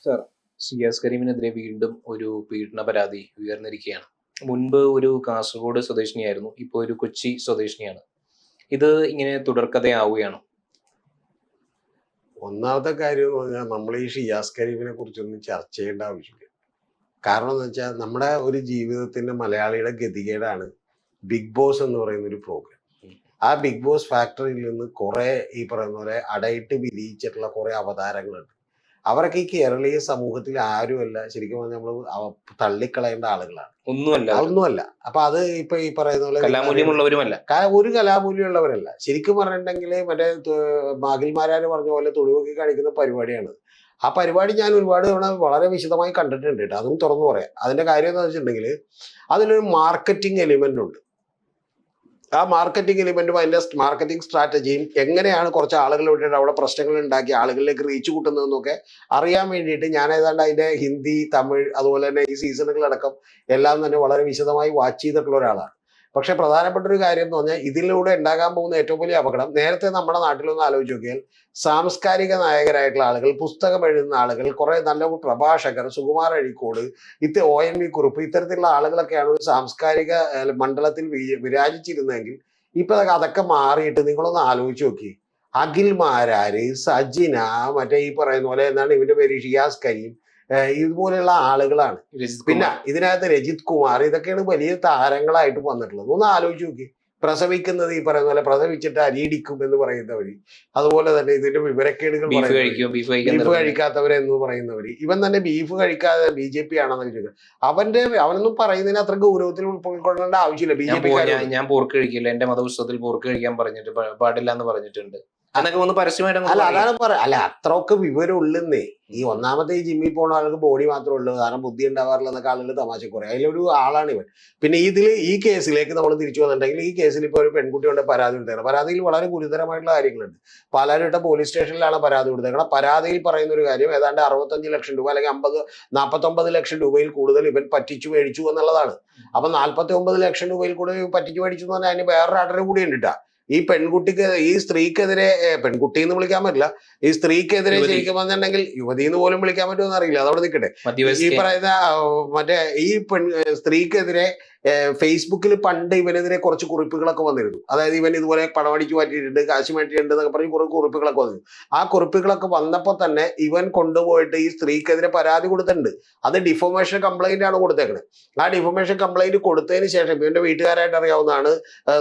Sir, Shiyas കരീമിനെതിരെ വീണ്ടും ഒരു പീഡന പരാതി ഉയർന്നിരിക്കുകയാണ്. മുൻപ് ഒരു കാസർഗോഡ് സ്വദേശിനിയായിരുന്നു, ഇപ്പോൾ ഒരു കൊച്ചി സ്വദേശിനിയാണ്. ഇത് ഇങ്ങനെ തുടർക്കഥയാവുകയാണ്. ഒന്നാമത്തെ കാര്യം എന്ന് പറഞ്ഞാൽ നമ്മൾ ഈ ഷിയാസ് കരീമിനെ കുറിച്ചൊന്നും ചർച്ച ചെയ്യേണ്ട ആവശ്യമില്ല. കാരണം എന്ന് വെച്ചാൽ നമ്മുടെ ഒരു ജീവിതത്തിന്റെ മലയാളിയുടെ ഗതികേടാണ് ബിഗ് ബോസ് എന്ന് പറയുന്ന ഒരു പ്രോഗ്രാം. ആ ബിഗ് ബോസ് ഫാക്ടറിയിൽ നിന്ന് കുറെ ഈ പറയുന്ന പോലെ അടയിട്ട് വിരിയിച്ചിട്ടുള്ള കുറെ അവതാരങ്ങളുണ്ട്. അവരൊക്കെ ഈ കേരളീയ സമൂഹത്തിൽ ആരുമല്ല, ശരിക്കും പറഞ്ഞാൽ നമ്മൾ തള്ളിക്കളയേണ്ട ആളുകളാണ്. ഒന്നുമല്ല. അപ്പൊ അത് ഇപ്പൊ ഈ പറയുന്ന പോലെ കലാമൂല്യമുള്ളവരുമല്ല, ഒരു കലാമൂല്യമുള്ളവരല്ല. ശരിക്കും പറഞ്ഞിട്ടുണ്ടെങ്കിൽ മറ്റേ മാഗിൽമാരാര് പറഞ്ഞ പോലെ തുണിവൊക്കെ കാണിക്കുന്ന പരിപാടിയാണ്. ആ പരിപാടി ഞാൻ ഒരുപാട് തവണ വളരെ വിശദമായി കണ്ടിട്ടുണ്ട് കേട്ടോ. അതും തുറന്നു പറയാം. അതിന്റെ കാര്യം എന്താ വെച്ചിട്ടുണ്ടെങ്കിൽ അതിലൊരു മാർക്കറ്റിംഗ് എലിമെന്റ് ഉണ്ട്. ആ മാർക്കറ്റിംഗ് എലിമെന്റും അതിന്റെ മാർക്കറ്റിംഗ് സ്ട്രാറ്റജിയും എങ്ങനെയാണ് കുറച്ച് ആളുകൾ വിട്ടിട്ട് അവിടെ പ്രശ്നങ്ങൾ ഉണ്ടാക്കി ആളുകളിലേക്ക് റീച്ച് കൂട്ടുന്നതെന്നൊക്കെ അറിയാൻ വേണ്ടിയിട്ട് ഞാൻ ഏതാണ്ട് അതിന്റെ ഹിന്ദി, തമിഴ്, അതുപോലെ തന്നെ ഈ സീസണുകളടക്കം എല്ലാം തന്നെ വളരെ വിശദമായി വാച്ച് ചെയ്തിട്ടുള്ള ഒരാളാണ്. പക്ഷെ പ്രധാനപ്പെട്ട ഒരു കാര്യം എന്ന് പറഞ്ഞാൽ ഇതിലൂടെ ഉണ്ടാകാൻ പോകുന്ന ഏറ്റവും വലിയ അപകടം, നേരത്തെ നമ്മുടെ നാട്ടിലൊന്ന് ആലോചിച്ച് നോക്കിയാൽ സാംസ്കാരിക നായകരായിട്ടുള്ള ആളുകൾ, പുസ്തകം എഴുതുന്ന ആളുകൾ, കുറെ നല്ല പ്രഭാഷകർ, സുകുമാർ അഴീക്കോട്, ONV കുറുപ്പ്, ഇത്തരത്തിലുള്ള ആളുകളൊക്കെയാണ് ഒരു സാംസ്കാരിക മണ്ഡലത്തിൽ വിരാജിച്ചിരുന്നതെങ്കിൽ ഇപ്പൊ അതൊക്കെ മാറിയിട്ട് നിങ്ങളൊന്ന് ആലോചിച്ച് നോക്കി. അഖിൽമാരാര്, സജിന, മറ്റേ ഈ പറയുന്ന പോലെ എന്താണ് ഇവന്റെ പേര്, ഷിയാസ് കരീം, ഇതുപോലെയുള്ള ആളുകളാണ്. പിന്നെ ഇതിനകത്ത് രജിത് കുമാർ, ഇതൊക്കെയാണ് വലിയ താരങ്ങളായിട്ട് വന്നിട്ടുള്ളത്. ഒന്ന് ആലോചിച്ച് നോക്കി. പ്രസവിക്കുന്നത് ഈ പറയുന്ന പോലെ പ്രസവിച്ചിട്ട് അരിയിടിക്കും എന്ന് പറയുന്നവര്, അതുപോലെ തന്നെ ഇതിന്റെ വിവരക്കേടുകൾ ബീഫ് കഴിക്കാത്തവരെന്ന് പറയുന്നവര്, ഇവൻ തന്നെ ബീഫ് കഴിക്കാതെ BJP ആണെന്ന് ചോദിക്കുന്നത്. അവനൊന്നും പറയുന്നതിന് അത്ര ഗൗരവത്തിൽ ഉൾക്കൊള്ളേണ്ട ആവശ്യമില്ല. BJP ഞാൻ പോർക്ക് കഴിക്കില്ല, എന്റെ മതപുസ്തകത്തിൽ പോർക്ക് കഴിക്കാൻ പറഞ്ഞിട്ട് പാടില്ല എന്ന് പറഞ്ഞിട്ടുണ്ട്. അല്ല അത്രയൊക്കെ വിവരം ഉള്ളുന്നേ. ഈ ഒന്നാമത്തെ ഈ ജിമ്മിൽ പോകുന്ന ആൾക്ക് ബോഡി മാത്രമേ ഉള്ളൂ, കാരണം ബുദ്ധി ഉണ്ടാവാറില്ല എന്നൊക്കെ ആളുകൾ തമാശ കുറേ. അതിലൊരു ആളാണ് ഇവൻ. പിന്നെ ഈ കേസിലേക്ക് നമ്മൾ തിരിച്ചു വന്നിട്ടുണ്ടെങ്കിൽ ഈ കേസിൽ ഇപ്പോൾ ഒരു പെൺകുട്ടിയുടെ പരാതി കൊടുത്തേക്കണം. പരാതിയിൽ വളരെ ഗുരുതരമായിട്ടുള്ള കാര്യങ്ങളുണ്ട്. പാലാരിവട്ടം പോലീസ് സ്റ്റേഷനിലാണ് പരാതി കൊടുത്തേക്കണം. പരാതിയിൽ പറയുന്ന ഒരു കാര്യം ഏതാണ്ട് 65 ലക്ഷം രൂപ അല്ലെങ്കിൽ 49 ലക്ഷം രൂപയിൽ കൂടുതൽ ഇവൻ പറ്റിച്ചു മേടിച്ചു എന്നുള്ളതാണ്. അപ്പൊ 49 ലക്ഷം രൂപയിൽ കൂടുതൽ പറ്റിച്ചു മേടിച്ചു എന്ന് പറഞ്ഞാൽ അതിന് വേറൊരു അടര് കൂടി ഉണ്ട്. ഈ പെൺകുട്ടിക്ക്, ഈ സ്ത്രീക്കെതിരെ, പെൺകുട്ടി എന്ന് വിളിക്കാൻ പറ്റില്ല, ഈ സ്ത്രീക്കെതിരെ ശരിക്കും പറഞ്ഞിട്ടുണ്ടെങ്കിൽ യുവതി എന്ന് പോലും വിളിക്കാൻ പറ്റുമെന്ന് അറിയില്ല, അതവിടെ നിൽക്കട്ടെ. ഈ പറയുന്ന മറ്റേ ഈ സ്ത്രീക്കെതിരെ ഫേസ്ബുക്കിൽ പണ്ട് ഇവനെതിരെ കുറച്ച് കുറിപ്പുകളൊക്കെ വന്നിരുന്നു. അതായത് ഇവൻ ഇതുപോലെ പണമടിച്ചു മാറ്റിയിട്ടുണ്ട്, കാശ് മാറ്റിയിട്ടുണ്ട് എന്നൊക്കെ പറഞ്ഞ് കുറെ കുറിപ്പുകളൊക്കെ വന്നിരുന്നു. ആ കുറിപ്പുകളൊക്കെ വന്നപ്പോൾ തന്നെ ഇവൻ കൊണ്ടുപോയിട്ട് ഈ സ്ത്രീക്കെതിരെ പരാതി കൊടുത്തിട്ടുണ്ട്. അത് ഡിഫോമേഷൻ കംപ്ലൈന്റ് ആണ് കൊടുത്തേക്കുന്നത്. ആ ഡിഫോമേഷൻ കംപ്ലൈന്റ് കൊടുത്തതിന് ശേഷം ഇവന്റെ വീട്ടുകാരായിട്ട് അറിയാവുന്നതാണ്,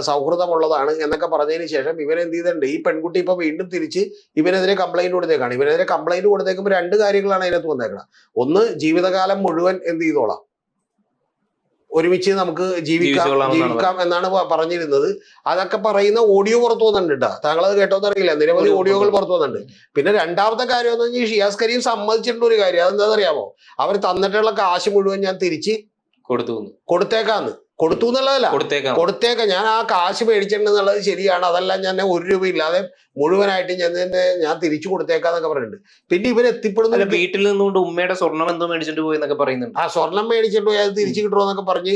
സൗഹൃദമുള്ളതാണ് എന്നൊക്കെ പറഞ്ഞതിന് ശേഷം ഇവൻ എന്ത് ചെയ്തിട്ടുണ്ട്, ഈ പെൺകുട്ടി ഇപ്പൊ വീണ്ടും തിരിച്ച് ഇവനെതിരെ കംപ്ലൈന്റ് കൊടുത്തേക്കാണ്. ഇവനെതിരെ കംപ്ലൈന്റ് കൊടുത്തേക്കുമ്പോൾ രണ്ട് കാര്യങ്ങളാണ് അതിനകത്ത് വന്നേക്കണം. ഒന്ന്, ജീവിതകാലം മുഴുവൻ എന്ത് ചെയ്തോളാം, ഒരുമിച്ച് നമുക്ക് ജീവിക്കാം എന്നാണ് പറഞ്ഞിരുന്നത്. അതൊക്കെ പറയുന്ന ഓഡിയോ പുറത്തു വന്നിട്ടുണ്ട് കേട്ടോ. താങ്കൾ അത് കേട്ടോന്ന് അറിയില്ല, നിരവധി ഓഡിയോകൾ പുറത്തു വന്നിട്ടുണ്ട്. പിന്നെ രണ്ടാമത്തെ കാര്യം എന്ന് പറഞ്ഞാൽ ഷിയാസ് കരീം സമ്മതിച്ചിട്ടുള്ള ഒരു കാര്യം, അതെന്താണെന്ന് അറിയാമോ? അവർ തന്നിട്ടുള്ള കാശ് മുഴുവൻ ഞാൻ തിരിച്ച് കൊടുത്തേക്കാന്ന്. കൊടുത്തു എന്നുള്ളതല്ല, കൊടുത്തേക്കാം, ഞാൻ ആ കാശ് മേടിച്ചിട്ടുണ്ടെന്നുള്ളത് ശരിയാണ്, അതെല്ലാം ഞാൻ 1 രൂപ ഇല്ലാതെ മുഴുവനായിട്ട് ഞാൻ തിരിച്ചു കൊടുത്തേക്കാന്നൊക്കെ പറയുന്നുണ്ട്. പിന്നെ ഇവർ എത്തിപ്പെടുന്ന വീട്ടിൽ നിന്നുകൊണ്ട് ഉമ്മയുടെ സ്വർണം എന്തോ മേടിച്ചിട്ട് പോയി എന്നൊക്കെ പറയുന്നുണ്ട്. ആ സ്വർണം മേടിച്ചിട്ട് പോയി അത് തിരിച്ചു കിട്ടുമോന്നൊക്കെ പറഞ്ഞ്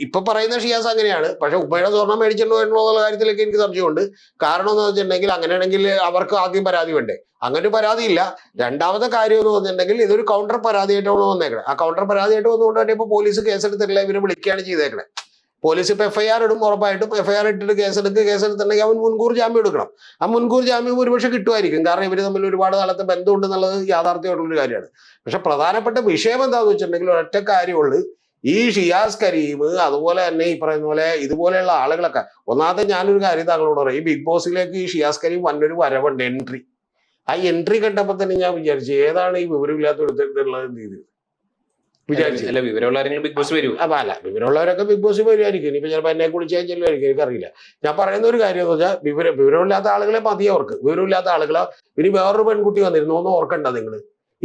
ഇപ്പൊ പറയുന്ന ഷിയാസ് അങ്ങനെയാണ്. പക്ഷെ ഉമ്മയുടെ സ്വർണം മേടിച്ചിട്ടുണ്ടോ എന്നുള്ള കാര്യത്തിലേക്ക് എനിക്ക് സംശയമുണ്ട്. കാരണം എന്ന് വെച്ചിട്ടുണ്ടെങ്കിൽ അങ്ങനെയാണെങ്കിൽ അവർക്ക് ആദ്യം പരാതി വേണ്ടേ? അങ്ങനെ പരാതിയില്ല. രണ്ടാമത്തെ കാര്യം എന്ന് പറഞ്ഞിട്ടുണ്ടെങ്കിൽ ഇതൊരു കൗണ്ടർ പരാതിയായിട്ടാണ് വന്നേക്കണേ. ആ കൗണ്ടർ പരാതിയായിട്ട് വന്നുകൊണ്ട് തന്നെ ഇപ്പൊ പോലീസ് കേസെടുത്തിട്ടില്ല, ഇവരെ വിളിക്കുകയാണ് ചെയ്തേക്കണേ. പോലീസ് ഇപ്പൊ FIR ഇടും, ഉറപ്പായിട്ടും FIR ഇട്ടിട്ട് കേസെടുത്തിട്ടുണ്ടെങ്കിൽ അവൻ മുൻകൂർ ജാമ്യം എടുക്കണം. ആ മുൻകൂർ ജാമ്യം ഒരുപക്ഷെ കിട്ടുമായിരിക്കും, കാരണം ഇവർ തമ്മിൽ ഒരുപാട് കാലത്തെ ബന്ധമുണ്ടെന്നുള്ളത് യാഥാർത്ഥ്യമായിട്ടുള്ളൊരു കാര്യമാണ്. പക്ഷെ പ്രധാനപ്പെട്ട വിഷയം എന്താണെന്ന് വെച്ചിട്ടുണ്ടെങ്കിൽ ഒരൊറ്റ കാര്യമുള്ളൂ, ഈ ഷിയാസ് കരീം, അതുപോലെ തന്നെ ഈ പറയുന്ന പോലെ ഇതുപോലെയുള്ള ആളുകളൊക്കെ. ഒന്നാമത്തെ ഞാനൊരു കാര്യം താങ്കളോട് പറയാം, ഈ ബിഗ് ബോസിലേക്ക് ഈ ഷിയാസ് കരീം വന്നൊരു വരവുണ്ട്, എൻട്രി. ആ എൻട്രി കണ്ടപ്പോൾ തന്നെ ഞാൻ വിചാരിച്ചു, ഏതാണ് ഈ വിവരമില്ലാത്ത എടുത്തിട്ടുള്ളത് രീതി വിചാരിച്ചില്ല. വിവരമുള്ളവരെങ്കിലും ബിഗ് ബോസ് വരും. അല്ല, വിവരമുള്ളവരൊക്കെ ബിഗ് ബോസ് വരുമായിരിക്കും. ഇനിയിപ്പോ ചിലപ്പോൾ എന്നെ കുളിച്ചാൽ ചെല്ലുമായിരിക്കും, എനിക്കറിയില്ല. ഞാൻ പറയുന്ന ഒരു കാര്യം എന്ന് വെച്ചാൽ വിവരമില്ലാത്ത ആളുകളെ മതി അവർക്ക്. വിവരമില്ലാത്ത ആളുകളാ. ഇനി വേറൊരു പെൺകുട്ടി വന്നിരുന്നു, ഒന്നും ഓർക്കണ്ട നിങ്ങൾ.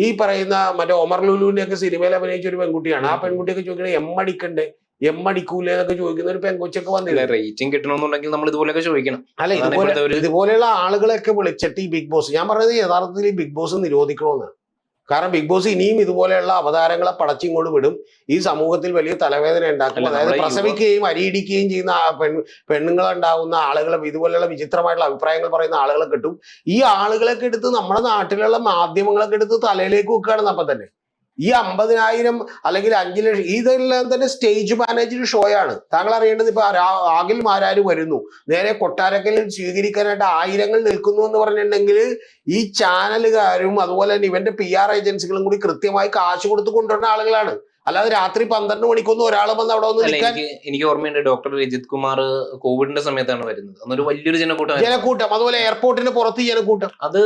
ഈ പറയുന്ന മറ്റേ ഒമർ ലുലുവിന്റെ ഒക്കെ സിനിമയിൽ അഭിനയിച്ച ഒരു പെൺകുട്ടിയാണ്. ആ പെൺകുട്ടിയൊക്കെ ചോദിക്കണേ എമ്മടിക്കണ്ടേ, എമ്മടിക്കൂലേ എന്നൊക്കെ ചോദിക്കുന്ന ഒരു പെൺകൊച്ചൊക്കെ വന്നില്ല. റേറ്റിംഗ് കിട്ടണമെന്നുണ്ടെങ്കിൽ നമ്മൾ ഇതുപോലെയൊക്കെ ചോദിക്കണം. അല്ല, ഇതുപോലെയുള്ള ആളുകളെയൊക്കെ വിളിച്ചിട്ട് ഈ ബിഗ് ബോസ്, ഞാൻ പറയുന്നത് യഥാർത്ഥത്തിൽ ഈ ബിഗ് ബോസ് നിരോധിക്കണമെന്നാണ്. കാരണം ബിഗ് ബോസ് ഇനിയും ഇതുപോലെയുള്ള അവതാരങ്ങളെ പടച്ചിങ്ങോട്ട് വിടും, ഈ സമൂഹത്തിൽ വലിയ തലവേദന ഉണ്ടാക്കും. അതായത് പ്രസവിക്കുകയും അരിയിടിക്കുകയും ചെയ്യുന്ന പെണ്ണുങ്ങളുണ്ടാവുന്ന ആളുകളെ, ഇതുപോലെയുള്ള വിചിത്രമായിട്ടുള്ള അഭിപ്രായങ്ങൾ പറയുന്ന ആളുകളെ കിട്ടും. ഈ ആളുകളൊക്കെ എടുത്ത് നമ്മുടെ നാട്ടിലുള്ള മാധ്യമങ്ങളൊക്കെ എടുത്ത് തലയിലേക്ക് വെക്കുകയാണെന്ന് അപ്പം തന്നെ. ഈ 50,000 അല്ലെങ്കിൽ 5 ലക്ഷം ഇതെല്ലാം തന്നെ സ്റ്റേജ് മാനേജ്ഡ് ഷോയാണ്. താങ്കൾ അറിയേണ്ടത് ഇപ്പൊ അഖിൽ മാരാര് വരുന്നു, നേരെ കൊട്ടാരക്കലിൽ സ്വീകരിക്കാനായിട്ട് ആയിരങ്ങൾ നിൽക്കുന്നു എന്ന് പറഞ്ഞിട്ടുണ്ടെങ്കിൽ ഈ ചാനലുകാരും അതുപോലെ തന്നെ ഇവന്റെ PR ഏജൻസികളും കൂടി കൃത്യമായി കാശ് കൊടുത്ത് കൊണ്ടുവരുന്ന ആളുകളാണ്. അല്ലാതെ രാത്രി 12 മണിക്കൊന്നും ഒരാൾ വന്ന് അവിടെ വന്ന് നിൽക്കാൻ. എനിക്ക് ഓർമ്മയുണ്ട് ഡോക്ടർ രജിത് കുമാർ കോവിഡിന്റെ സമയത്താണ് വരുന്നത്. അന്നൊരു വലിയൊരു ജനക്കൂട്ടം, അതുപോലെ എയർപോർട്ടിന് പുറത്ത് ജനക്കൂട്ടം, അത്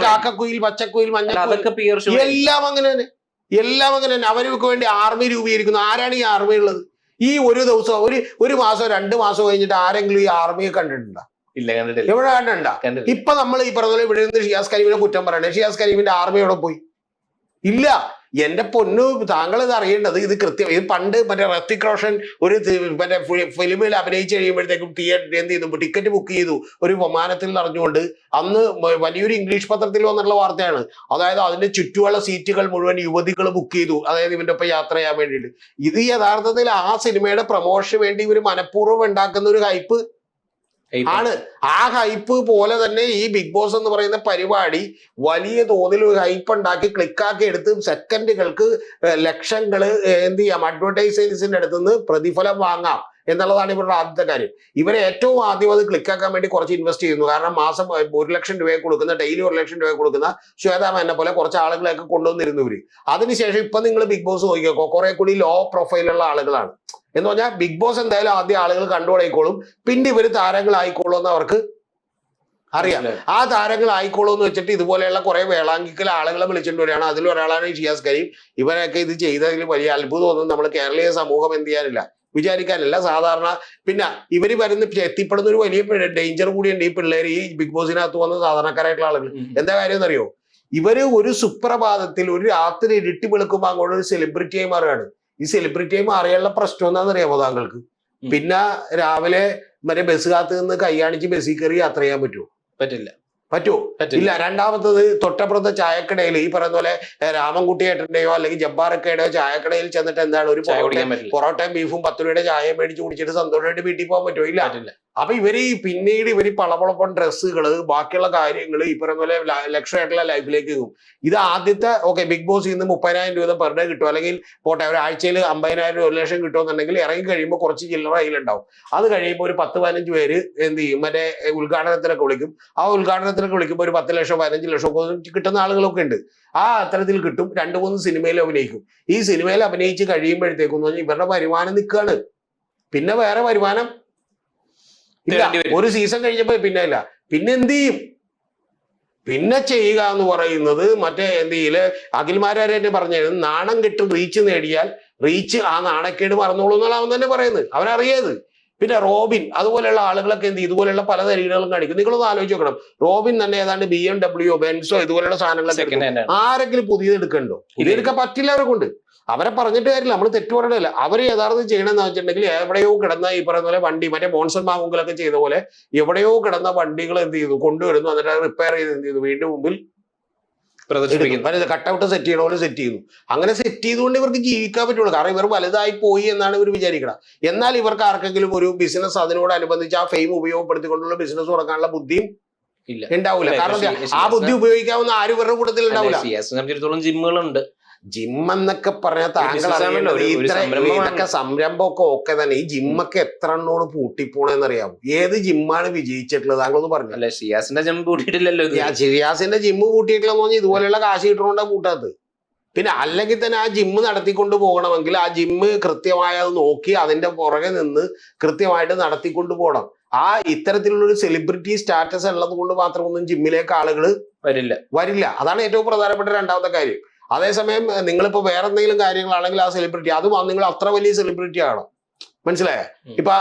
കാക്കക്കുയിൽ, പച്ചക്കുയിൽ, മഞ്ഞക്കുയിൽ, എല്ലാം അങ്ങനെ തന്നെ, എല്ലാം അങ്ങനെ തന്നെ. അവർക്ക് വേണ്ടി ആർമി രൂപീകരിക്കുന്നു. ആരാണ് ഈ ആർമി ഉള്ളത്? ഈ ഒരു ദിവസം ഒരു മാസം 2 മാസം കഴിഞ്ഞിട്ട് ആരെങ്കിലും ഈ ആർമിയെ കണ്ടിട്ടുണ്ടോ? ഇല്ല, കണ്ടിട്ടില്ല. എവിടെ കണ്ടിട്ടുണ്ടോ? ഇപ്പൊ നമ്മൾ ഈ പറഞ്ഞ ഇവിടെ നിന്ന് ഷിയാസ് കരീമിനെ കുറ്റം പറയണേ. ഷിയാസ് കരീമിന്റെ ആർമി എവിടെ പോയി? ഇല്ല. എന്റെ പൊന്നു, താങ്കൾ ഇത് അറിയേണ്ടത് ഇത് കൃത്യം. ഇത് പണ്ട് മറ്റേ ഋത്തിക് റോഷൻ ഒരു മറ്റേ ഫിലിമിൽ അഭിനയിച്ച് കഴിയുമ്പോഴത്തേക്കും എന്ത് ചെയ്തു, ടിക്കറ്റ് ബുക്ക് ചെയ്തു ഒരു വിമാനത്തിൽ നിറഞ്ഞുകൊണ്ട്. അന്ന് വലിയൊരു ഇംഗ്ലീഷ് പത്രത്തിൽ വന്നിട്ടുള്ള വാർത്തയാണ്. അതായത് അതിന്റെ ചുറ്റുമുള്ള സീറ്റുകൾ മുഴുവൻ യുവതികൾ ബുക്ക് ചെയ്തു, അതായത് ഇവന്റെ ഒപ്പം യാത്ര ചെയ്യാൻ വേണ്ടിയിട്ട്. ഇത് യഥാർത്ഥത്തിൽ ആ സിനിമയുടെ പ്രൊമോഷന് വേണ്ടി ഇവർ മനഃപൂർവ്വം ഉണ്ടാക്കുന്ന ഒരു ഹൈപ്പ് ആണ്. ആ ഹൈപ്പ് പോലെ തന്നെ ഈ ബിഗ് ബോസ് എന്ന് പറയുന്ന പരിപാടി വലിയ തോതിൽ ഒരു ഹൈപ്പ് ഉണ്ടാക്കി ക്ലിക്കാക്കി എടുത്ത് സെക്കൻഡുകൾക്ക് ലക്ഷങ്ങള് എന്ത് ചെയ്യാം, അഡ്വർടൈസേഴ്സിന്റെ അടുത്തുനിന്ന് പ്രതിഫലം വാങ്ങാം എന്നുള്ളതാണ് ഇവരുടെ ആദ്യത്തെ കാര്യം. ഇവരെ ഏറ്റവും ആദ്യം അത് ക്ലിക്കാക്കാൻ വേണ്ടി കുറച്ച് ഇൻവെസ്റ്റ് ചെയ്യുന്നു. കാരണം മാസം 1 ലക്ഷം രൂപയെ കൊടുക്കുന്ന, ഡെയിലി 1 ലക്ഷം രൂപയെ കൊടുക്കുന്ന ശ്വേതാ മേനനെ പോലെ കുറച്ച് ആളുകളെയൊക്കെ കൊണ്ടുവന്നിരുന്നു ഇവര്. അതിനുശേഷം ഇപ്പൊ നിങ്ങൾ ബിഗ് ബോസ് നോക്കിക്കോ, കുറെ കൂടി ലോ പ്രൊഫൈലുള്ള ആളുകളാണ്. എന്ന് പറഞ്ഞാൽ ബിഗ് ബോസ് എന്തായാലും ആദ്യം ആളുകൾ കണ്ടുപിടിക്കോളും, പിന്നെ ഇവര് താരങ്ങളായിക്കോളും എന്ന് അവർക്ക് അറിയാം. ആ താരങ്ങളായിക്കോളും എന്ന് വെച്ചിട്ട് ഇതുപോലെയുള്ള കുറെ വേളാങ്കിക്കൽ ആളുകളെ വിളിച്ചിട്ട് വരികയാണ്. അതിലൊരാളാണ് ഷിയാസ് കരീം. ഇവരൊക്കെ ഇത് ചെയ്തതിൽ വലിയ അത്ഭുതമൊന്നും നമ്മൾ കേരളീയ സമൂഹം എന്ത് ചെയ്യാനില്ല, വിചാരിക്കാനില്ല. സാധാരണ പിന്നെ ഇവര് എത്തിപ്പെടുന്ന ഒരു വലിയ ഡേഞ്ചർ കൂടിയുണ്ട് ഈ പിള്ളേർ, ഈ ബിഗ് ബോസിനകത്ത് വന്ന സാധാരണക്കാരായിട്ടുള്ള ആളുകൾ. എന്താ കാര്യം എന്നറിയോ? ഇവര് ഒരു സുപ്രഭാതത്തിൽ ഒരു രാത്രി ഇരുട്ടി വെളുക്കുമ്പോൾ അങ്ങോട്ട് ഒരു സെലിബ്രിറ്റിയായി മാറുകയാണ്. ഈ സെലിബ്രിറ്റിയായി മാറിയുള്ള പ്രശ്നം എന്താണെന്നറിയാമോ താങ്കൾക്ക്? പിന്നെ രാവിലെ മറ്റേ ബസ് കാത്ത് നിന്ന് കൈ കാണിച്ച് ബസ്സിൽ കയറി യാത്ര ചെയ്യാൻ പറ്റുമോ? പറ്റുമോ? ഇല്ല. രണ്ടാമത്തത്, തൊട്ടപ്പുറത്തെ ചായക്കടയിൽ ഈ പറയുന്ന പോലെ രാമൻകുട്ടിയേട്ടന്റെയോ അല്ലെങ്കിൽ ജബ്ബാറക്കയുടെയോ ചായക്കടയിൽ ചെന്നിട്ട് എന്താണ് ഒരു പൊറോട്ടയും ബീഫും 10 രൂപയുടെ ചായ മേടിച്ച് കുടിച്ചിട്ട് സന്തോഷമായിട്ട് വീട്ടിൽ പോകാൻ പറ്റുമോ? ഇല്ല. അപ്പൊ ഇവര് പിന്നീട് പളപളപ്പൻ ഡ്രസ്സുകള്, ബാക്കിയുള്ള കാര്യങ്ങൾ ഈ പറയുന്ന പോലെ ലക്ഷമായിട്ടുള്ള ലൈഫിലേക്ക് പോകും. ഇത് ആദ്യത്തെ ബിഗ് ബോസ് ഇന്ന് 30,000 രൂപ പെർ ഡേ കിട്ടും, അല്ലെങ്കിൽ പോട്ടെ ഒരാഴ്ചയിൽ 50,000 1 ലക്ഷം കിട്ടുമെന്നുണ്ടെങ്കിൽ ഇറങ്ങി കഴിയുമ്പോൾ കുറച്ച് ചില്ലറ കയ്യിലുണ്ടാവും. അത് കഴിയുമ്പോൾ ഒരു 10-15 പേര് എന്ത് ചെയ്യും, മറ്റേ ഉദ്ഘാടനത്തിനൊക്കെ വിളിക്കും. ആ ഉദ്ഘാടനത്തിനൊക്കെ വിളിക്കുമ്പോൾ ഒരു 10 ലക്ഷം 15 ലക്ഷം കിട്ടുന്ന ആളുകളൊക്കെ ഉണ്ട്. ആ അത്തരത്തിൽ കിട്ടും. 2-3 സിനിമയിൽ അഭിനയിക്കും. ഈ സിനിമയിൽ അഭിനയിച്ച് കഴിയുമ്പോഴത്തേക്കും ഇവരുടെ വരുമാനം നിൽക്കുകയാണ്. പിന്നെ വേറെ വരുമാനം ഇല്ല. ഒരു സീസൺ കഴിഞ്ഞപ്പോ പിന്നെ ഇല്ല. പിന്നെ എന്ത് ചെയ്യും? പിന്നെ ചെയ്യുക എന്ന് പറയുന്നത് മറ്റേ എന്തെങ്കില് അഖിൽമാരെ പറഞ്ഞായിരുന്നു, നാണം കെട്ട് റീച്ച് നേടിയാൽ റീച്ച് ആ നാണക്കേട് മറന്നോളൂ എന്നുള്ള അവൻ തന്നെ പറയുന്നത്. അവനറിയത്. പിന്നെ റോബിൻ അതുപോലെയുള്ള ആളുകളൊക്കെ എന്ത് ഇതുപോലെയുള്ള പല തരീകളും കാണിക്കും. നിങ്ങളൊന്ന് ആലോചിച്ച് നോക്കണം. റോബിൻ തന്നെ ഏതാണ്ട് BMW, ബെൻസോ ഇതുപോലെയുള്ള സാധനങ്ങളൊക്കെ ആരെങ്കിലും പുതിയത് എടുക്കണ്ടോ? ഇതെടുക്കാൻ പറ്റില്ല അവരെ കൊണ്ട്. അവരെ പറഞ്ഞിട്ട് കാര്യമില്ല, നമ്മൾ തെറ്റു പറയണല്ല. അവര് യഥാർത്ഥം ചെയ്യണമെന്ന് വെച്ചിട്ടുണ്ടെങ്കിൽ എവിടെയോ കിടന്ന ഈ പറയുന്ന പോലെ വണ്ടി, മറ്റേ മോൺസൺ മാവുങ്കലൊക്കെ ചെയ്ത പോലെ എവിടെയോ കിടന്ന വണ്ടികൾ എന്ത് ചെയ്തു കൊണ്ടുവരുന്നു, എന്നിട്ട് റിപ്പയർ ചെയ്ത് എന്ത് ചെയ്തു വീണ്ടും മുമ്പിൽ കട്ടൗട്ട് സെറ്റ് ചെയ്യണ പോലെ സെറ്റ് ചെയ്യുന്നു. അങ്ങനെ സെറ്റ് ചെയ്തുകൊണ്ട് ഇവർക്ക് ജീവിക്കാൻ പറ്റുള്ളൂ. കാരണം ഇവർ വലുതായി പോയി എന്നാണ് ഇവർ വിചാരിക്കണം. എന്നാൽ ഇവർക്ക് ആർക്കെങ്കിലും ഒരു ബിസിനസ് അതിനോടനുബന്ധിച്ച് ആ ഫെയിം ഉപയോഗപ്പെടുത്തിക്കൊണ്ടുള്ള ബിസിനസ് തുടങ്ങാനുള്ള ബുദ്ധിയും ഉണ്ടാവില്ല. കാരണം ആ ബുദ്ധി ഉപയോഗിക്കാവുന്ന ആരും ഇവരുടെ കൂട്ടത്തിൽ ഉണ്ടാവില്ല. ജിമ്മുകളുണ്ട്. ജിം എന്നൊക്കെ പറഞ്ഞാൽ താങ്കൾ ഇതൊക്കെ സംരംഭമൊക്കെ ഒക്കെ തന്നെ. ഈ ജിമ്മൊക്കെ എത്ര എണ്ണോട് പൂട്ടിപ്പോണെന്നറിയാമോ? ഏത് ജിമ്മാണ് വിജയിച്ചിട്ടുള്ളത് താങ്കളൊന്ന് പറഞ്ഞു. ഷിയാസിന്റെ ജിം പൂട്ടിയിട്ടില്ലല്ലോ. ഷിയാസിന്റെ ജിമ്മ് പൂട്ടിയിട്ടില്ലെന്ന് പറഞ്ഞാൽ ഇതുപോലെയുള്ള കാശ് കിട്ടണോണ്ടാണ് പൂട്ടാത്തത്. പിന്നെ അല്ലെങ്കിൽ തന്നെ ആ ജിമ്മ് നടത്തിക്കൊണ്ട് പോകണമെങ്കിൽ ആ ജിമ്മ് കൃത്യമായി അത് നോക്കി അതിന്റെ പുറകെ നിന്ന് കൃത്യമായിട്ട് നടത്തിക്കൊണ്ട് പോകണം. ആ ഇത്തരത്തിലുള്ളൊരു സെലിബ്രിറ്റി സ്റ്റാറ്റസ് ഉള്ളത് കൊണ്ട് മാത്രമൊന്നും ജിമ്മിലേക്ക് ആളുകൾ വരില്ല. അതാണ് ഏറ്റവും പ്രധാനപ്പെട്ട രണ്ടാമത്തെ കാര്യം. അതേസമയം നിങ്ങളിപ്പോ വേറെ എന്തെങ്കിലും കാര്യങ്ങളാണെങ്കിൽ ആ സെലിബ്രിറ്റി അത് നിങ്ങൾ അത്ര വലിയ സെലിബ്രിറ്റി ആണോ? മനസ്സിലായ? ഇപ്പൊ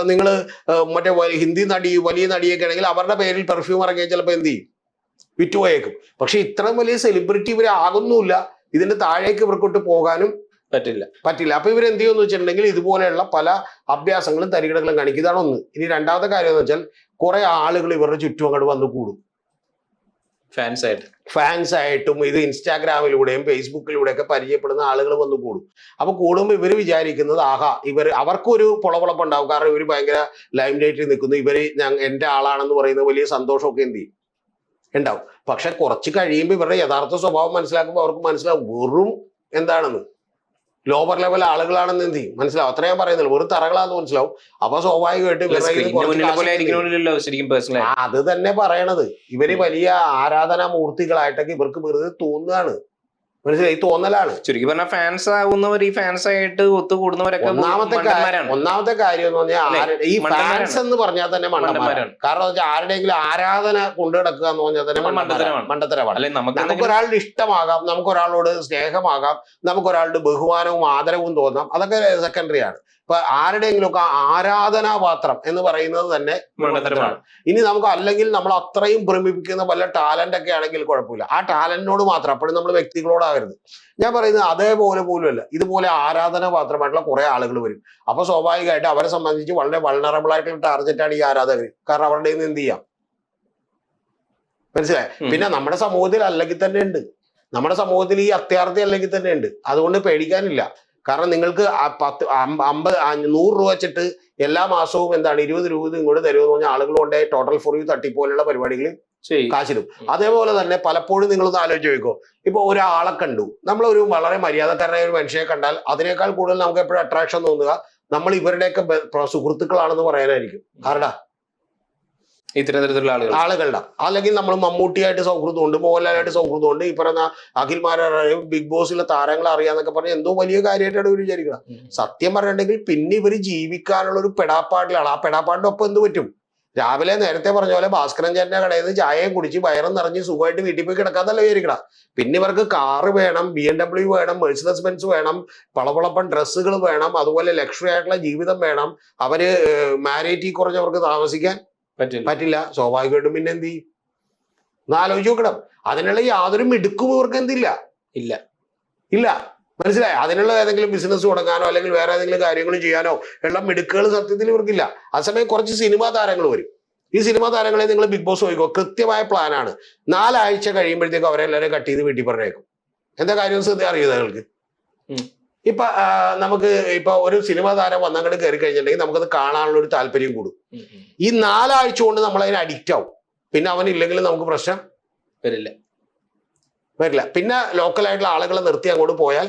നിങ്ങള് മറ്റേ ഹിന്ദി വലിയ നടിയൊക്കെ ആണെങ്കിൽ അവരുടെ പേരിൽ പെർഫ്യൂം ഇറങ്ങിയാൽ ചിലപ്പോൾ എന്ത് ചെയ്യും, വിറ്റുപോയേക്കും. പക്ഷെ ഇത്രയും വലിയ സെലിബ്രിറ്റി ഇവരെ ആകുന്നുമില്ല. ഇതിന്റെ താഴേക്ക് ഇവർക്കൊട്ട് പോകാനും പറ്റില്ല. അപ്പൊ ഇവരെന്ത് ചെയ്യുമെന്ന് വെച്ചിട്ടുണ്ടെങ്കിൽ ഇതുപോലെയുള്ള പല അഭ്യാസങ്ങളും തരികിടകളും കാണിക്കും. ഇതാണ് ഒന്ന്. ഇനി രണ്ടാമത്തെ കാര്യം എന്ന് വെച്ചാൽ കുറെ ആളുകൾ ഇവരുടെ ചുറ്റും അങ്ങോട്ട് വന്ന് കൂടും. ഫാൻസ് ആയിട്ടും ഇത് ഇൻസ്റ്റാഗ്രാമിലൂടെയും ഫേസ്ബുക്കിലൂടെയൊക്കെ പരിചയപ്പെടുന്ന ആളുകൾ വന്ന് കൂടും. അപ്പൊ കൂടുമ്പോൾ ഇവർ വിചാരിക്കുന്നത് അവർക്കൊരു പൊളപൊളപ്പ് ഉണ്ടാവും. കാരണം ഇവർ ഭയങ്കര ലൈം ലൈറ്റിൽ നിൽക്കുന്നു, ഇവര് എന്റെ ആളാണെന്ന് പറയുന്ന വലിയ സന്തോഷമൊക്കെ എന്ത് ചെയ്യും ഉണ്ടാവും. പക്ഷെ കുറച്ച് കഴിയുമ്പോൾ ഇവരുടെ യഥാർത്ഥ സ്വഭാവം മനസ്സിലാക്കുമ്പോൾ അവർക്ക് മനസ്സിലാവും വെറും എന്താണെന്ന്, ലോവർ ലെവൽ ആളുകളാണെന്ന് എന്ത് ചെയ്യും മനസ്സിലാവും. അത്ര ഞാൻ പറയുന്നുള്ളൂ. ഒരു തറകളാന്ന് മനസ്സിലാവും. അപ്പൊ സ്വാഭാവികമായിട്ട് അത് തന്നെ പറയണത്. ഇവര് വലിയ ആരാധനാ മൂർത്തികളായിട്ടൊക്കെ ഇവർക്ക് വെറുതെ തോന്നുകയാണ്. മനസ്സിലായി, തോന്നലാണ്. ചുരുക്കി പറഞ്ഞാൽ ഫാൻസ് ആവുന്നവർ ഈ ഫാൻസ് ആയിട്ട് ഒത്തുകൂടുന്നവരൊക്കെ ഒന്നാമത്തെ കാര്യം എന്ന് പറഞ്ഞാൽ ഈ ഫാൻസ് എന്ന് പറഞ്ഞാൽ തന്നെ മണ്ടന്മാരാണ്. കാരണം വെച്ചാൽ ആരുടെയെങ്കിലും ആരാധന കൊണ്ടു നടക്കുക എന്ന് പറഞ്ഞാൽ തന്നെ മണ്ടത്തരമാണ്. നമുക്ക് ഒരാളുടെ ഇഷ്ടമാകാം, നമുക്ക് ഒരാളോട് സ്നേഹമാകാം, നമുക്ക് ഒരാളുടെ ബഹുമാനവും ആദരവും തോന്നാം, അതൊക്കെ സെക്കൻഡറി ആണ്. ഇപ്പൊ ആരുടെയെങ്കിലും ഒക്കെ ആരാധനാപാത്രം എന്ന് പറയുന്നത് തന്നെ മണ്ടത്തരമാണ്. ഇനി നമുക്ക് അല്ലെങ്കിൽ നമ്മൾ അത്രയും ഭ്രമിപ്പിക്കുന്ന വല്ല ടാലന്റ് ഒക്കെ ആണെങ്കിൽ കുഴപ്പമില്ല, ആ ടാലന്റിനോട് മാത്രം, അപ്പോഴും നമ്മൾ വ്യക്തികളോടാകരുത്. ഞാൻ പറയുന്നത് അതേപോലെ പോലുമല്ല, ഇതുപോലെ ആരാധനാപാത്രമായിട്ടുള്ള കുറെ ആളുകൾ വരും. അപ്പൊ സ്വാഭാവികമായിട്ട് അവരെ സംബന്ധിച്ച് വളരെ വൾണറബിൾ ആയിട്ടുള്ള ടാർഗറ്റാണ് ഈ ആരാധകർ. കാരണം അവരുടെ നിന്ന് എന്ത് ചെയ്യാം, മനസ്സിലായി. പിന്നെ നമ്മുടെ സമൂഹത്തിൽ അല്ലെങ്കിൽ തന്നെ ഉണ്ട്, നമ്മുടെ സമൂഹത്തിൽ ഈ അത്യാർത്ഥി അല്ലെങ്കിൽ തന്നെ ഉണ്ട്. അതുകൊണ്ട് പേടിക്കാനില്ല. കാരണം നിങ്ങൾക്ക് 100 രൂപ വെച്ചിട്ട് എല്ലാ മാസവും എന്താണ് 20 രൂപ ഇങ്ങോട്ട് തരുമെന്ന് പറഞ്ഞാൽ ആളുകൾ കൊണ്ട് ടോട്ടൽ ഫോർ യു തട്ടിപ്പോലുള്ള പരിപാടികൾ കാശിടും. അതേപോലെ തന്നെ പലപ്പോഴും നിങ്ങളൊന്ന് ആലോചിച്ച് നോക്കോ, ഇപ്പൊ ഒരാളെ കണ്ടു, നമ്മളൊരു വളരെ മര്യാദക്കാരനായ ഒരു മനുഷ്യനെ കണ്ടാൽ അതിനേക്കാൾ കൂടുതൽ നമുക്ക് എപ്പോഴും അട്രാക്ഷൻ തോന്നുക നമ്മൾ ഇവരുടെയൊക്കെ സുഹൃത്തുക്കളാണെന്ന് പറയാനായിരിക്കും. ആരുടെ? ഇത്തരത്തിലുള്ള ആളുകളുടെ. അല്ലെങ്കിൽ നമ്മൾ മമ്മൂട്ടിയായിട്ട് സൗഹൃദമുണ്ട്, മോഹൻലാലായിട്ട് സൗഹൃദമുണ്ട്, ഈ പറയുന്ന അഖിൽമാരായ ബിഗ് ബോസിലെ താരങ്ങളെ അറിയാന്നൊക്കെ പറഞ്ഞാൽ എന്തോ വലിയ കാര്യമായിട്ടാണ് ഇവർ വിചാരിക്കുക. സത്യം പറഞ്ഞിട്ടുണ്ടെങ്കിൽ പിന്നെ ഇവർ ജീവിക്കാനുള്ള ഒരു പെടാപ്പാടിലാണ്. ആ പെടാപ്പാടിന്റെ ഒപ്പം എന്ത് പറ്റും? രാവിലെ നേരത്തെ പറഞ്ഞ പോലെ ഭാസ്കരൻ ചേട്ടന്റെ കടയിൽ നിന്ന് ചായയും കുടിച്ച് വയറും നിറഞ്ഞ് സുഖമായിട്ട് വീട്ടിൽ പോയി കിടക്കാന്നല്ല വിചാരിക്കണം. പിന്നെ ഇവർക്ക് കാറ് വേണം, BMW വേണം, മെഴ്സിഡസ് ബെൻസ് വേണം, പളപളപ്പൻ ഡ്രസ്സുകൾ വേണം, അതുപോലെ ലക്ഷറി ആയിട്ടുള്ള ജീവിതം വേണം. അവര് മാരേറ്റി കുറഞ്ഞവർക്ക് താമസിക്കാൻ പറ്റില്ല. സ്വാഭാവികമായിട്ടും പിന്നെ എന്ത് ചെയ്യും ഒന്ന് ആലോചിച്ച് നോക്കണം. അതിനുള്ള യാതൊരു മിടുക്കും ഇവർക്ക് എന്തില്ല, ഇല്ല. മനസ്സിലായി. അതിനുള്ള ഏതെങ്കിലും ബിസിനസ് തുടങ്ങാനോ അല്ലെങ്കിൽ വേറെ ഏതെങ്കിലും കാര്യങ്ങൾ ചെയ്യാനോ ഉള്ള മിടുക്കുകൾ സത്യത്തിൽ ഇവർക്കില്ല. അതേസമയം കുറച്ച് സിനിമാ താരങ്ങൾ വരും. ഈ സിനിമാ താരങ്ങളെ നിങ്ങൾ ബിഗ് ബോസ് നോക്കിക്കോ, കൃത്യമായ പ്ലാനാണ്. 4 ആഴ്ച കഴിയുമ്പോഴത്തേക്കും അവരെല്ലാവരും കട്ട് ചെയ്ത് വീട്ടിൽ പറഞ്ഞേക്കും. എന്താ കാര്യം ശ്രദ്ധ അറിയുന്നത് നിങ്ങൾക്ക്? ഇപ്പൊ നമുക്ക് ഇപ്പൊ ഒരു സിനിമാ താരം വന്നങ്ങോട്ട് കയറി കഴിഞ്ഞിട്ടുണ്ടെങ്കിൽ നമുക്കത് കാണാനുള്ള ഒരു താല്പര്യം കൂടും. ഈ 4 ആഴ്ച കൊണ്ട് നമ്മൾ അതിന് അഡിക്റ്റ് ആവും. പിന്നെ അവനില്ലെങ്കിൽ നമുക്ക് പ്രശ്നം വരില്ല. പിന്നെ ലോക്കലായിട്ടുള്ള ആളുകളെ നിർത്തി അങ്ങോട്ട് പോയാൽ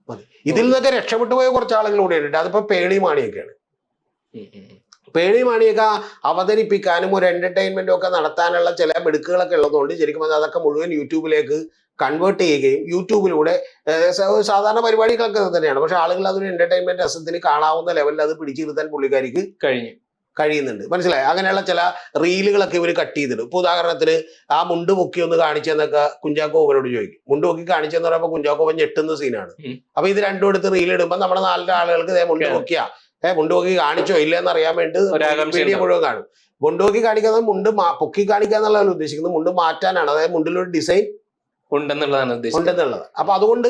മതി. ഇതിൽ നിന്നൊക്കെ രക്ഷപ്പെട്ടു പോയ കുറച്ച് ആളുകൾ കൂടെ ഉണ്ട്. അതിപ്പോ പേളി മാണിയൊക്കെയാണ്. പേളി മാണിയൊക്കെ അവതരിപ്പിക്കാനും ഒരു എന്റർടൈൻമെന്റും ഒക്കെ നടത്താനുള്ള ചില മിടുക്കുകളൊക്കെ ഉള്ളതുകൊണ്ട് ശരിക്കും അതൊക്കെ മുഴുവൻ യൂട്യൂബിലേക്ക് കൺവേർട്ട് ചെയ്യുകയും യൂട്യൂബിലൂടെ സാധാരണ പരിപാടികളൊക്കെ തന്നെയാണ്. പക്ഷെ ആളുകൾ അതൊരു എന്റർടൈൻമെന്റ് രസത്തിന് കാണാവുന്ന ലെവലിൽ അത് പിടിച്ചിരുത്താൻ പുള്ളിക്കാരിക്ക് കഴിയുന്നുണ്ട്. മനസ്സിലായി. അങ്ങനെയുള്ള ചില റീലുകളൊക്കെ ഇവർ കട്ട് ചെയ്തിടും. ഇപ്പൊ ഉദാഹരണത്തിന് ആ മുണ്ട് പൊക്കി ഒന്ന് കാണിച്ചെന്നൊക്കെ കുഞ്ചാക്കോവനോട് ചോദിക്കും. മുണ്ട് പൊക്കി കാണിച്ചെന്ന് പറയുമ്പോൾ കുഞ്ചാക്കോവൻ ഞെട്ടുന്ന സീനാണ്. അപ്പൊ ഇത് രണ്ടും എടുത്ത് റീലിടുമ്പോൾ നമ്മുടെ 4 ആളുകൾക്ക് മുണ്ട് പൊക്കിയാ മുണ്ട് പൊക്കി കാണിച്ചോ ഇല്ലെന്ന് അറിയാൻ വേണ്ടി വീഡിയോ മുഴുവൻ കാണും. മുണ്ട് പൊക്കി കാണിക്കുന്നത് മുണ്ട് പൊക്കി കാണിക്കുക എന്നുള്ളതാണ് ഉദ്ദേശിക്കുന്നത്. മുണ്ട് മാറ്റാനാണ്. അതായത് മുണ്ടിലൊരു ഡിസൈൻ ഉണ്ടെന്നുള്ളത്. അപ്പൊ അതുകൊണ്ട്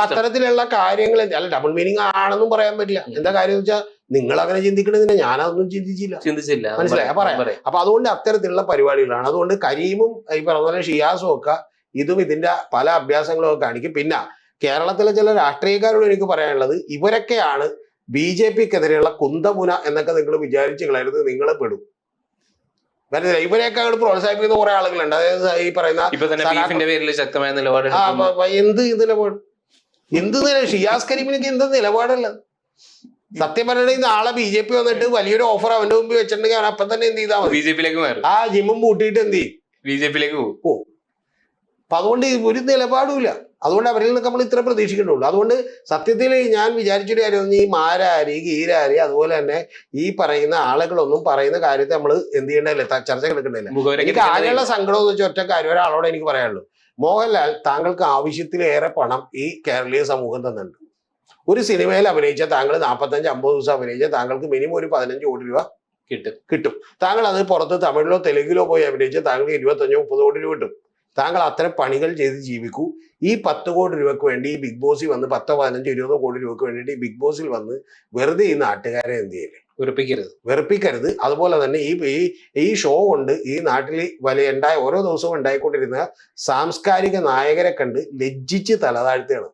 അത്തരത്തിലുള്ള കാര്യങ്ങൾ അല്ല, ഡബിൾ മീനിങ് ആണെന്നും പറയാൻ പറ്റില്ല. എന്താ കാര്യം എന്ന് വെച്ചാൽ നിങ്ങൾ അങ്ങനെ ചിന്തിക്കണമെന്നില്ല, ഞാനതൊന്നും ചിന്തിച്ചില്ല. മനസ്സിലായി പറയാം. അപ്പൊ അതുകൊണ്ട് അത്തരത്തിലുള്ള പരിപാടികളാണ്. അതുകൊണ്ട് കരീമും ഈ പറഞ്ഞ പോലെ ഷിയാസും ഒക്കെ ഇതും ഇതിന്റെ പല അഭ്യാസങ്ങളും ഒക്കെ കാണിക്കും. പിന്നെ കേരളത്തിലെ ചില രാഷ്ട്രീയക്കാരോട് എനിക്ക് പറയാനുള്ളത്, ഇവരൊക്കെയാണ് BJPക്കെതിരെയുള്ള കുന്തമുന എന്നൊക്കെ നിങ്ങൾ വിചാരിച്ചു കളയരുത്, നിങ്ങൾ പെടും. ഇവരെയൊക്കെ അങ്ങോട്ട് പ്രോത്സാഹിപ്പിക്കുന്ന കുറെ ആളുകളുണ്ട്. അതായത് ഈ പറയുന്ന എന്ത് ഷിയാസ് കരീമിനൊക്കെ എന്ത് നിലപാടുള്ളത്? സത്യം പറഞ്ഞിട്ടുണ്ടെങ്കിൽ നാളെ BJP വന്നിട്ട് വലിയൊരു ഓഫർ അവന്റെ മുമ്പിൽ വെച്ചിട്ടുണ്ടെങ്കിൽ അവൻ അപ്പം തന്നെ എന്ത് ചെയ്താൽ മതി, ആ ജിമ്മും പൂട്ടിയിട്ട് എന്ത് ചെയ്യും, BJPയിലേക്ക് പോകും. അപ്പൊ അതുകൊണ്ട് ഒരു നിലപാടുമില്ല. അതുകൊണ്ട് അവരിൽ നിന്നൊക്കെ നമ്മൾ ഇത്ര പ്രതീക്ഷിക്കുന്നുള്ളൂ. അതുകൊണ്ട് സത്യത്തിൽ ഞാൻ വിചാരിച്ചൊരു കാര്യം, ഈ മാരാരി ഗീരാരി അതുപോലെ തന്നെ ഈ പറയുന്ന ആളുകളൊന്നും പറയുന്ന കാര്യത്തെ നമ്മൾ എന്ത് ചെയ്യേണ്ടതില്ല, ചർച്ച എടുക്കണ്ടില്ല. എനിക്ക് ആകെയുള്ള സങ്കടം എന്ന് വെച്ചാൽ ഒറ്റ കാര്യം ഒരാളോട് എനിക്ക് പറയാനുള്ളൂ. മോഹൻലാൽ താങ്കൾക്ക് ആവശ്യത്തിലേറെ പണം ഈ കേരളീയ സമൂഹം തന്നിട്ടുണ്ട്. ഒരു സിനിമയിൽ അഭിനയിച്ചാൽ താങ്കൾ 45-50 ദിവസം അഭിനയിച്ചാൽ താങ്കൾക്ക് മിനിമം ഒരു 15 കോടി രൂപ കിട്ടും. താങ്കൾ അത് പുറത്ത് തമിഴിലോ തെലുങ്കിലോ പോയി അഭിനയിച്ചാൽ താങ്കൾക്ക് 25-30 കോടി രൂപ കിട്ടും. താങ്കൾ അത്തരം പണികൾ ചെയ്ത് ജീവിക്കൂ. ഈ 10 കോടി രൂപയ്ക്ക് വേണ്ടി ഈ ബിഗ് ബോസിൽ വന്ന് 10, 15, 20 കോടി രൂപയ്ക്ക് വേണ്ടിയിട്ട് ഈ ബിഗ് ബോസിൽ വന്ന് വെറുതെ ഈ നാട്ടുകാരെ എന്ത് ചെയ്യല്ലേ, വെറുപ്പിക്കരുത്. അതുപോലെ തന്നെ ഈ ഷോ കൊണ്ട് ഈ നാട്ടിൽ ഓരോ ദിവസവും ഉണ്ടായിക്കൊണ്ടിരുന്ന സാംസ്കാരിക നായകരെ കണ്ട് ലജ്ജിച്ച് തലതാഴ്ത്തുകയാണ്.